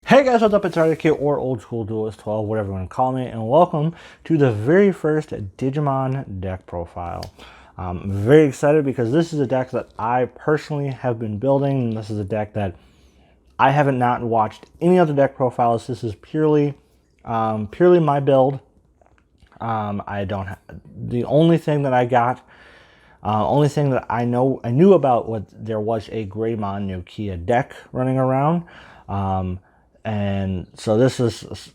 Hey guys, what's up? It's RDiK or Old School Duelist 12, whatever you want to call me, and welcome to the very first Digimon deck profile. I'm very excited because this is a deck that I personally have been building, and this is a deck that I haven't not watched any other deck profiles. This is purely my build. I don't have, the only thing that I got, only thing that I knew about was there was a Greymon Nokia deck running around. And so this is,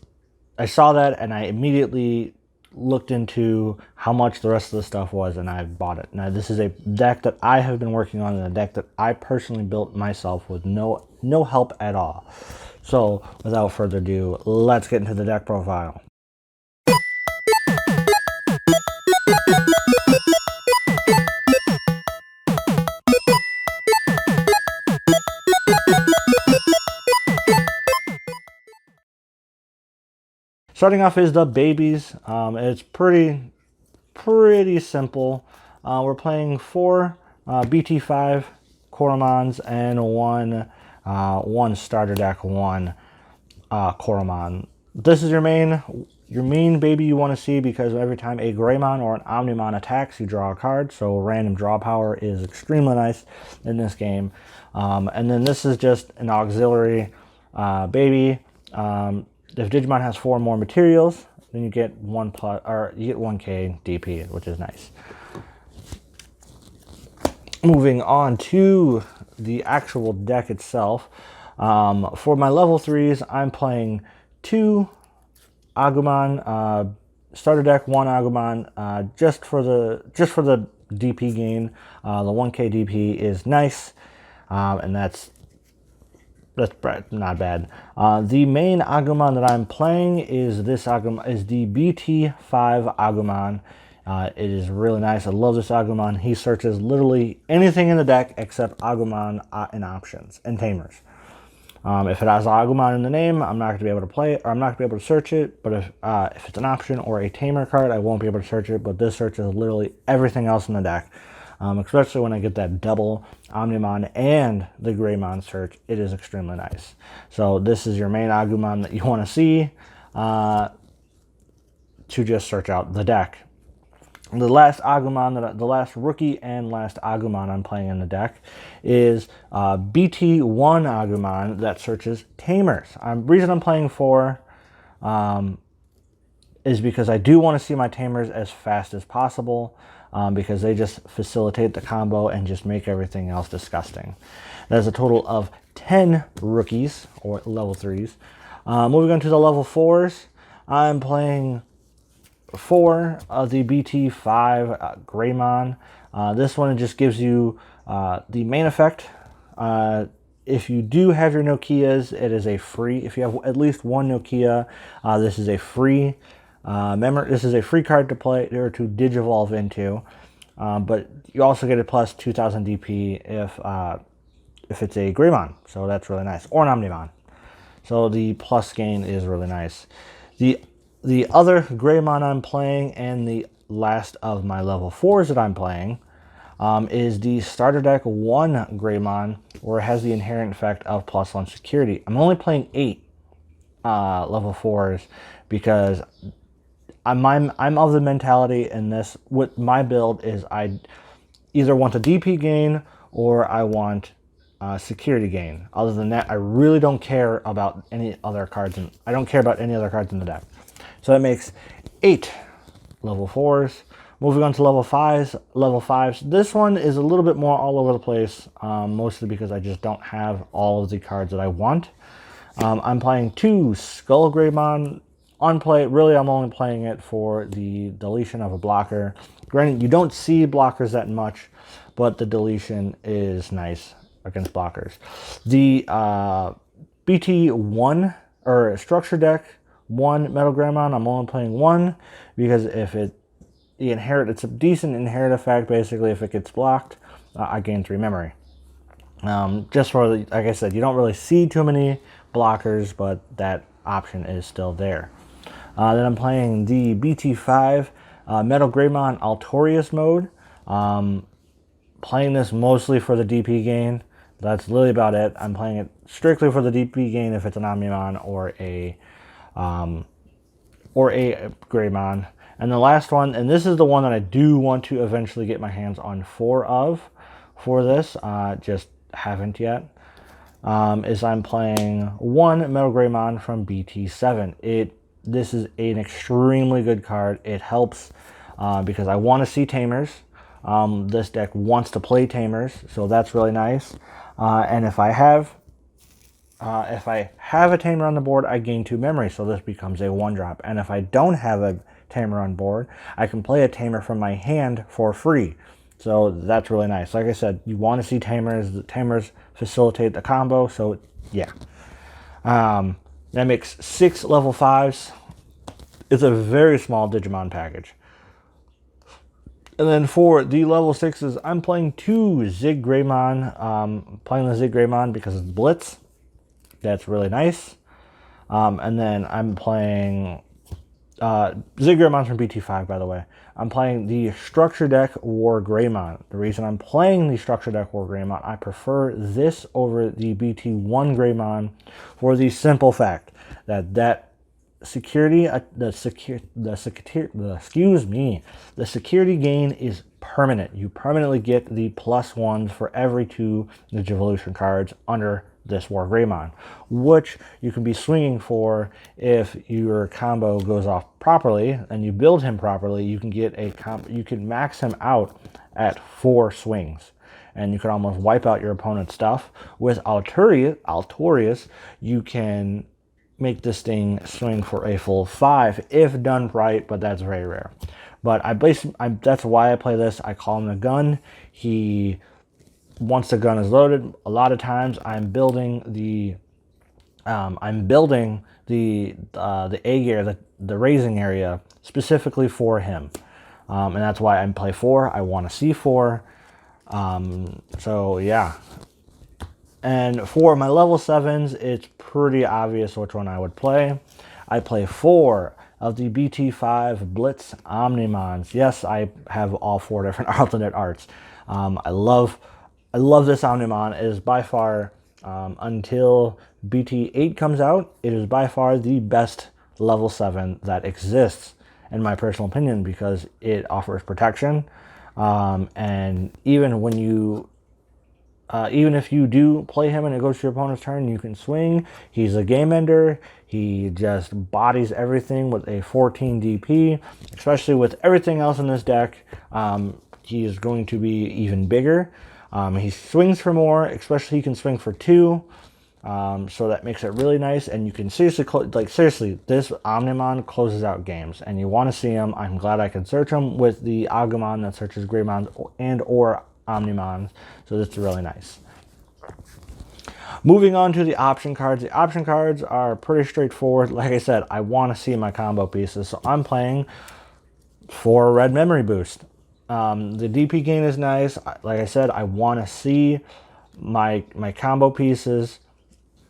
I saw that and I immediately looked into how much the rest of the stuff was and I bought it. Now this is a deck that I have been working on, and a deck that I personally built myself with no help at all. So without further ado, let's get into the deck profile. Starting off is the babies. It's pretty simple. We're playing 4 BT5 Koromons and one starter deck, 1 Koromon. This is your main baby you want to see, because every time a Greymon or an Omnimon attacks, you draw a card. So random draw power is extremely nice in this game. And then this is just an auxiliary baby. If Digimon has 4 more materials, then you get 1K DP, which is nice. Moving on to the actual deck itself. For my level 3s, I'm playing 2 Agumon, starter deck, 1 Agumon, just for the DP gain. The 1K DP is nice, and that's not bad. The main Agumon that I'm playing is this Agumon, is the BT5 Agumon. It is really nice. I love this Agumon. He searches literally anything in the deck except Agumon and options and Tamers. If it has Agumon in the name, I'm not going to be able to play it, or I'm not going to be able to search it. But if it's an option or a Tamer card, I won't be able to search it. But this searches literally everything else in the deck. Especially when I get that double Omnimon and the Greymon search, it is extremely nice. So this is your main Agumon that you want to see to just search out the deck. The last Agumon, the last rookie and last Agumon I'm playing in the deck is BT1 Agumon that searches Tamers. The reason I'm playing 4 is because I do want to see my Tamers as fast as possible. Because they just facilitate the combo and just make everything else disgusting. There's a total of 10 rookies, or level 3s. Moving on to the level 4s, I'm playing 4 of the BT5 Greymon. This one just gives you the main effect. If you do have your Nokias, it is a free. If you have at least 1 Nokia, this is a free. Remember, this is a free card to play or to digivolve into, but you also get a plus 2000 DP if it's a Greymon, so that's really nice, or an Omnimon. So the plus gain is really nice. The other Greymon I'm playing, and the last of my level 4s that I'm playing, is the starter deck 1 Greymon, where it has the inherent effect of +1 security. I'm only playing 8 level 4s because I'm of the mentality in this, with my build, is I either want a DP gain or I want security gain. Other than that, I really don't care about any other cards, and I don't care about any other cards in the deck. So that makes 8 level 4s. Moving on to level 5s. Level 5s. This one is a little bit more all over the place, mostly because I just don't have all of the cards that I want. I'm playing 2 Skull Greymon. On play, really, I'm only playing it for the deletion of a blocker. Granted, you don't see blockers that much, but the deletion is nice against blockers. The BT1 or structure deck 1 Metal Greymon, I'm only playing 1 because if it's a decent inherit effect. Basically, if it gets blocked, I gain 3 memory. Just for like I said, you don't really see too many blockers, but that option is still there. Then I'm playing the BT5 Metal Greymon Altorius mode. Playing this mostly for the DP gain. That's literally about it. I'm playing it strictly for the DP gain if it's an Omnimon or a Greymon. And the last one, and this is the one that I do want to eventually get my hands on 4 of for this, just haven't yet, is I'm playing 1 Metal Greymon from BT7. This is an extremely good card. It helps because I want to see Tamers. This deck wants to play Tamers, so that's really nice. And if I have a Tamer on the board, I gain 2 memory, so this becomes a 1-drop. And if I don't have a Tamer on board, I can play a Tamer from my hand for free. So that's really nice. Like I said, you want to see Tamers. The Tamers facilitate the combo, so yeah. That makes 6 level 5s. It's a very small Digimon package. And then for the level 6s, I'm playing 2 Zig Greymon. Playing the Zig Greymon because it's Blitz. That's really nice. And then I'm playing Zig Greymon from BT5, by the way. I'm playing the Structure Deck War Greymon. The reason I'm playing the Structure Deck War Greymon, I prefer this over the BT1 Greymon for the simple fact that security, the security gain is permanent. You permanently get the +1s for every 2 Digivolution cards under this War Greymon, which you can be swinging for if your combo goes off properly and you build him properly. You can get you can max him out at 4 swings, and you can almost wipe out your opponent's stuff. With Altorius, you can make this thing swing for a full 5 if done right, but that's very rare. But that's why I play this. I call him the gun. Once the gun is loaded, a lot of times I'm building the A gear, the raising area specifically for him, and that's why I play 4. I want to see 4. So yeah. And for my level 7s, it's pretty obvious which one I would play. I play 4 of the BT5 Blitz Omnimons. Yes, I have all 4 different alternate arts. I love this Omnimon. It is by far, until BT8 comes out, it is by far the best level 7 that exists, in my personal opinion, because it offers protection. And even when even if you do play him and it goes to your opponent's turn, you can swing. He's a game ender. He just bodies everything with a 14 DP, especially with everything else in this deck. He is going to be even bigger. He swings for more, especially he can swing for 2. So that makes it really nice. And you can seriously, this Omnimon closes out games, and you want to see him. I'm glad I can search him with the Agumon that searches Greymons and or Omnimons. So this is really nice. Moving on to the option cards. The option cards are pretty straightforward. Like I said, I want to see my combo pieces. So I'm playing 4 red memory boost. The DP gain is nice. Like I said, I want to see my combo pieces.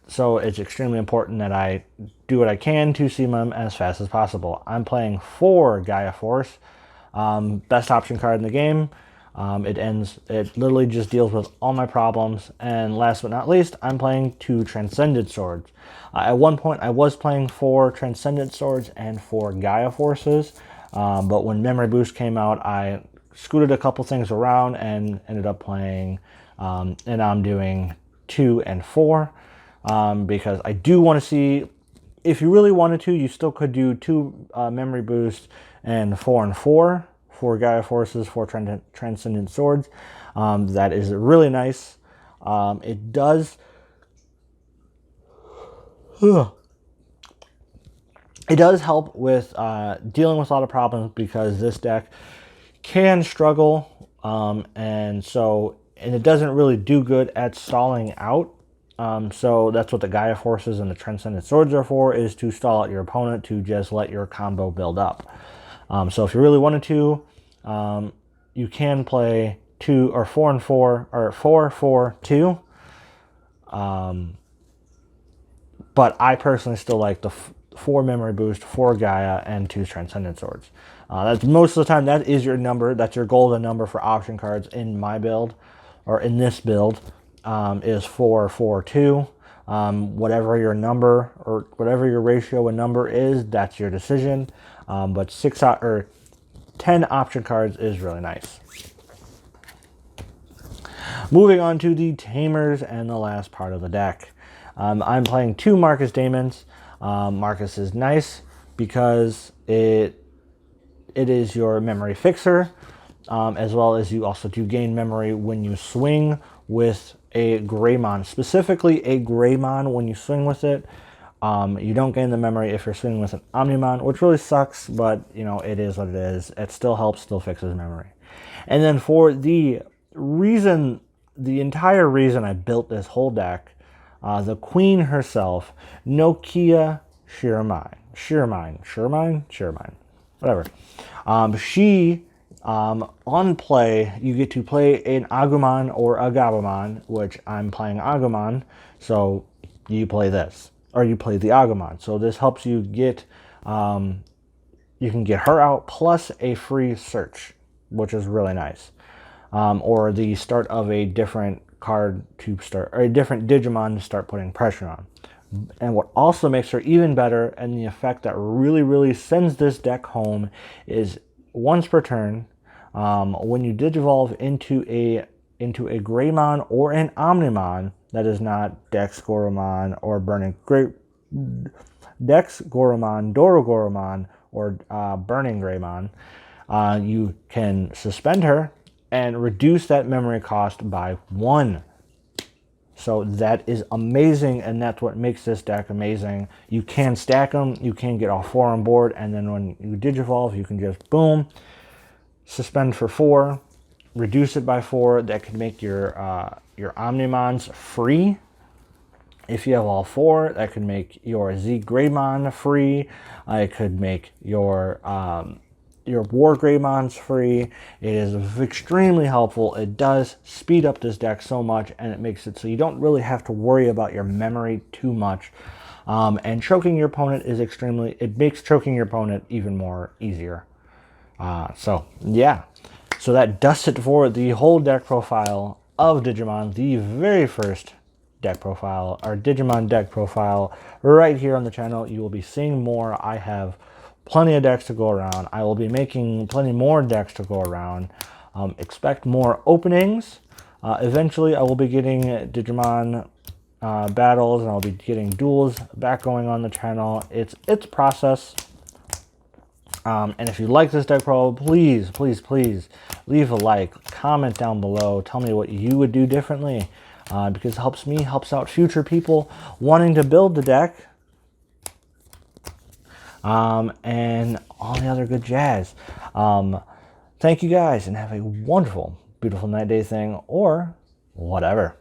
So it's extremely important that I do what I can to see them as fast as possible. I'm playing 4 Gaia Force. Best option card in the game. It literally just deals with all my problems. And last but not least, I'm playing 2 Transcendent Swords. At one point, I was playing 4 Transcendent Swords and 4 Gaia Forces. But when Memory Boost came out, I scooted a couple things around and ended up playing, and I'm doing 2 and 4. Because I do want to see, if you really wanted to, you still could do 2 Memory Boost and 4 and 4. 4 Gaia Forces, 4 Transcendent Swords. That is really nice. It does help with dealing with a lot of problems, because this deck can struggle, and it doesn't really do good at stalling out. So that's what the Gaia Forces and the Transcendent Swords are for, is to stall out your opponent, to just let your combo build up. So if you really wanted to, you can play 2 or 4 and 4, or 4, 4, 2. But I personally still like the 4 Memory Boost, 4 Gaia, and 2 Transcendent Swords. That's most of the time, that is your number. That's your golden number for option cards in my build, or in this build. is 4-4-2. Whatever your number or whatever your ratio and number is, that's your decision. But 10 option cards is really nice. Moving on to the Tamers and the last part of the deck. I'm playing 2 Marcus Daemons. Marcus is nice because it is your memory fixer, as well as you also do gain memory when you swing with a Greymon. Specifically a Greymon, when you swing with it, you don't gain the memory if you're swinging with an Omnimon, which really sucks, but you know, it is what it is. It still helps, still fixes memory. And then for the entire reason I built this whole deck, the queen herself, Nokia Shirmine, whatever. She, on play, you get to play an Agumon or a Gabumon, which I'm playing Agumon, so you play this, or you play the Agumon. So this helps you get, you can get her out plus a free search, which is really nice. Or the start of a different card to start, or a different Digimon to start putting pressure on. And what also makes her even better, and the effect that really sends this deck home, is once per turn, when you Digivolve into a Greymon or an Omnimon that is not Dex Goromon or Dex Goromon, Dorogoromon, or Burning Greymon, you can suspend her and reduce that memory cost by 1. So that is amazing, and that's what makes this deck amazing. You can stack them, you can get all 4 on board, and then when you Digivolve, you can just boom, suspend for 4, reduce it by 4. That could make your Omnimons free. If you have all 4, that could make your Z Greymon free. It could make your War Greymons free. It is extremely helpful. It does speed up this deck so much, and it makes it so you don't really have to worry about your memory too much. And choking your opponent is it makes choking your opponent even more easier. So yeah, so that does it for the whole deck profile of Digimon, the very first deck profile, our Digimon deck profile, right here on the channel. You will be seeing more. I have plenty of decks to go around. I will be making plenty more decks to go around. Expect more openings. Eventually I will be getting Digimon battles, and I'll be getting duels back going on the channel. It's a process. And if you like this deck pro, please leave a like, comment down below, tell me what you would do differently, because it helps me, helps out future people wanting to build the deck, and all the other good jazz. Thank you guys, and have a wonderful, beautiful night, day thing, or whatever.